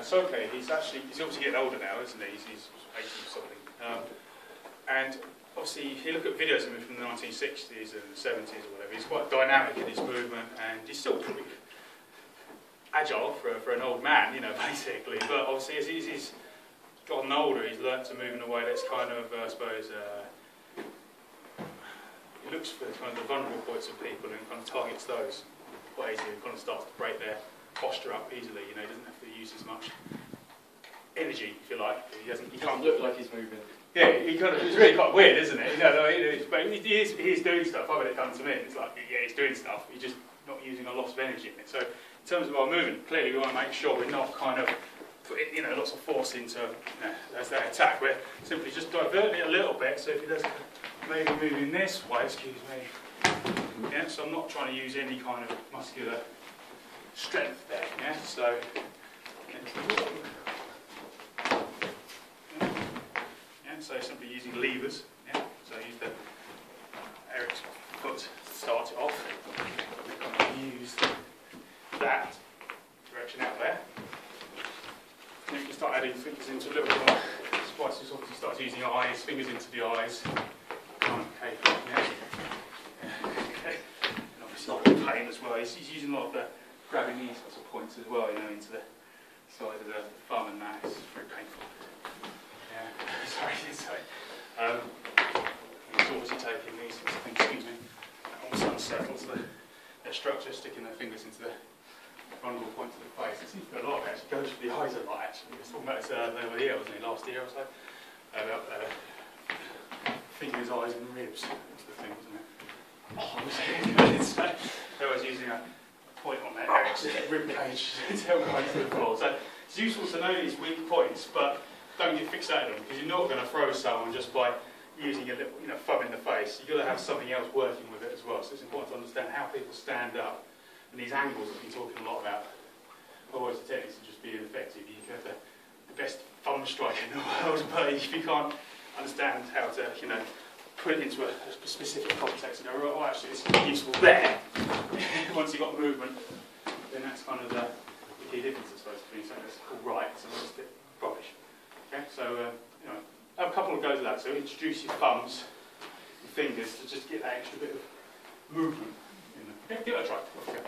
Soke, he's obviously getting older now, isn't he? He's 80 or something. And obviously, if you look at videos of him from the 1960s and 70s or whatever, he's quite dynamic in his movement, and he's still pretty agile for an old man, you know, basically. But obviously, as he's gotten older, he's learnt to move in a way that's kind of, I suppose, he looks for kind of the vulnerable points of people and kind of targets those quite easily, and kind of starts to break their posture up easily. You know, he doesn't have to use as much energy, if you like. He can't look like he's moving. Yeah, it's really quite weird, isn't it? You know, but he is doing stuff. I've had it done to me. It's like, yeah, he's doing stuff. He's just not using a lot of energy in it. So, in terms of our movement, clearly we want to make sure we're not kind of putting, you know, lots of force into, you know, as that attack. We're simply just diverting it a little bit. So if he does maybe moving this way, excuse me. Yeah, so I'm not trying to use any kind of muscular strength there. Yeah, so. So simply using levers, yeah. So I use Eric's foot to start it off. I'm going to use that direction out there. And you can start adding fingers into a little bit more spices. Obviously start using eyes, fingers into the eyes. Okay, yeah. Okay. And obviously not in pain as well. He's using a lot of the grabbing these sorts of points as well, you know, into the side of the thumb and that. It's very painful. Sorry. He's obviously taking these sorts of things, excuse me, almost unsettles their structure, sticking their fingers into the vulnerable points of the face. It seems to be a lot of it actually goes for the eyes a lot, actually. We were talking about this over here, wasn't it, last year or so? About fingers, eyes and ribs. That's the thing, wasn't it? So I was using a point on there, Eric's rib cage to help go to the floor. So it's useful to know these weak points, but don't get fixated on them, because you're not going to throw someone just by using a little, you know, thumb in the face. You've got to have something else working with it as well. So it's important to understand how people stand up, and these angles that we've been talking a lot about. Otherwise, the techniques will just be ineffective. You can have the best thumb strike in the world, but if you can't understand how to, you know, put it into a specific context and go, oh, actually, this is useful there. Once you've got movement, then that's kind of the key difference, I suppose, between something that's called right and something that's a bit rubbish. Okay, so you know, have a couple of goes of that. So introduce your thumbs and fingers to just get that extra bit of movement in there. Okay, give it a try. Okay.